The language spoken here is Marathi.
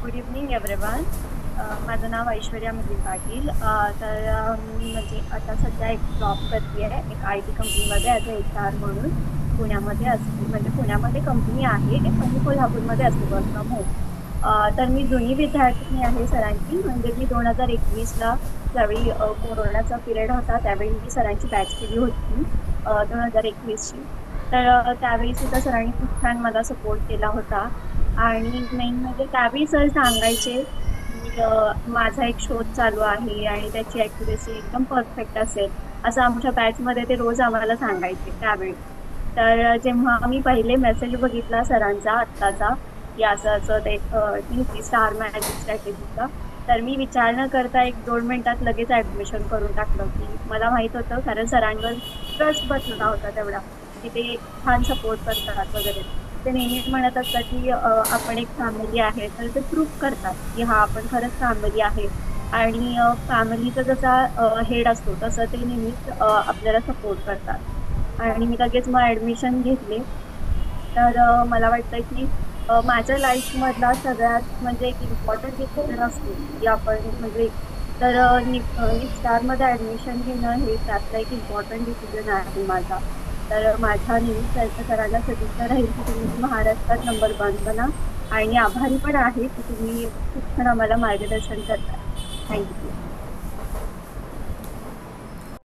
Good evening everyone. माझं नाव ऐश्वर्या मिलिंद पाटील. मी म्हणजे आता सध्या एक जॉब करते आहे एक आय टी कंपनीमध्ये ॲज अ HR म्हणून. पुण्यामध्ये असते, म्हणजे पुण्यामध्ये कंपनी आहे पण मी कोल्हापूरमध्ये असते वर्क फ्रॉम होम. तर मी जुनी विद्यार्थिनी आहे सरांची. म्हणजे मी 2021ला ज्यावेळी कोरोनाचा पिरियड होता त्यावेळी मी सरांची बॅच केली होती, 2021ची. तर त्यावेळी सुद्धा सरांनी खूप छान मला सपोर्ट केला होता. आणि मेन म्हणजे त्यावेळी सर सांगायचे की माझा एक शोध चालू आहे आणि त्याची ॲक्युरसी एकदम परफेक्ट असेल, असं आमच्या बॅचमध्ये ते रोज आम्हाला सांगायचे त्यावेळी. तर जेव्हा मी पहिले मेसेज बघितला सरांचा आत्ताचा, की असं असं ते स्टार मॅजिक स्ट्रॅटेजीचा, तर मी विचार न करता 1-2 मिनिटात लगेच ऍडमिशन करून टाकलं. की मला माहित होतं कारण सरांवर ट्रस्ट बसला होता तेवढा, की ते छान सपोर्ट करतात वगैरे. ते नेहमी म्हणत असतात की आपण एक फॅमिली आहे, तर ते प्रूव्ह करतात की हा आपण खरंच फॅमिली आहे. आणि फॅमिलीचा जसा हेड असतो तसं ते नेहमीच आपल्याला सपोर्ट करतात. आणि मी लगेच मग ऍडमिशन घेतले. तर मला वाटतं की माझ्या लाईफ मधला सगळ्यात म्हणजे एक इम्पॉर्टंट डिसिजन असतो की आपण म्हणजे तर स्टार मध्ये ऍडमिशन घेणं हे त्यातला एक इम्पॉर्टंट डिसिजन आहे माझा. तर माझ्या नेहमी सरांना सजेस्ट राहील की तुम्ही महाराष्ट्रात नंबर 1 बना. आणि आभारी पण आहे की तुम्ही खूप छान आम्हाला मार्गदर्शन करता. थँक्यू.